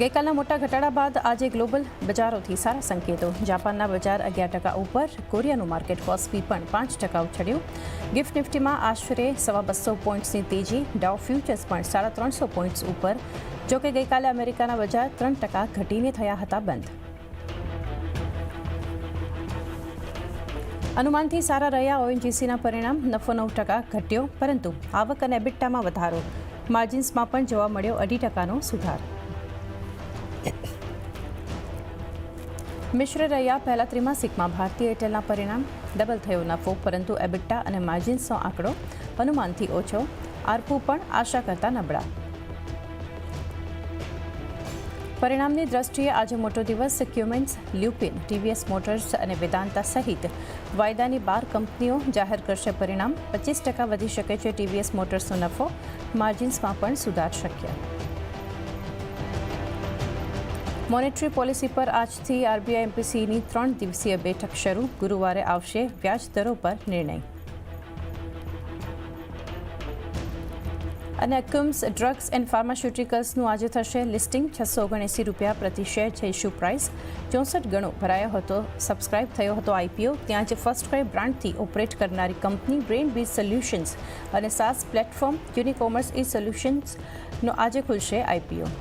ગઈકાલના મોટા ઘટાડા બાદ આજે ગ્લોબલ બજારોથી સારા સંકેતો. જાપાનના બજાર 11% ઉપર, કોરિયાનું માર્કેટ કોસ્પી પણ 5% ઉછળ્યું. ગિફ્ટ નિફ્ટીમાં આશરે 250 પોઈન્ટ્સની તેજી. ડાઉ ફ્યુચર્સ પણ 350 પોઈન્ટ્સ ઉપર. જોકે ગઈકાલે અમેરિકાના બજાર 3% ઘટીને થયા હતા બંધ. અનુમાનથી સારા રહ્યા ઓએનજીસીના પરિણામ. નફો 9% ઘટ્યો, પરંતુ આવક અને એબિટામાં વધારો. માર્જિન્સમાં પણ જોવા મળ્યો 2.5%નો સુધાર. મિશ્ર રહ્યા પહેલા ત્રિમાસિકમાં. ભારતીય એરટેલના પરિણામ. ડબલ થયો નફો, પરંતુ એબિટા અને માર્જિન્સનો આંકડો અનુમાનથી ઓછો. આરપુ પણ આશા કરતાં નબળા. પરિણામની દ્રષ્ટિએ આજે મોટો દિવસ. ક્યુમેન્સ, લ્યુપિન, ટીવીએસ મોટર્સ અને વેદાંતા સહિત વાયદાની 12 કંપનીઓ જાહેર કરશે પરિણામ. 25% વધી શકે છે ટીવીએસ મોટર્સનો નફો. માર્જિન્સમાં પણ સુધાર શક્ય. મોનેટરી પોલિસી પર આજથી આરબીઆઈ એમપીસીની 3 દિવસીય બેઠક શરૂ. ગુરુવારે આવશે વ્યાજ દરો પર નિર્ણય. અને અક્યુમ્સ ડ્રગ્સ એન્ડ ફાર્માસ્યુટિકલ્સનું આજે થશે લિસ્ટિંગ. ₹679 પ્રતિ શેર છે ઇશ્યુ પ્રાઇસ. 64 ગણો ભરાયો હતો. સબસ્ક્રાઇબ થયો હતો આઈપીઓ. ત્યાં જ ફર્સ્ટ ક્રાઇ બ્રાન્ડથી ઓપરેટ કરનારી કંપની બ્રેઇનબીઝ સોલ્યુશન્સ અને સાસ પ્લેટફોર્મ યુનિકોમર્સ ઈ સોલ્યુશન્સનો આજે ખુલશે આઈપીઓ.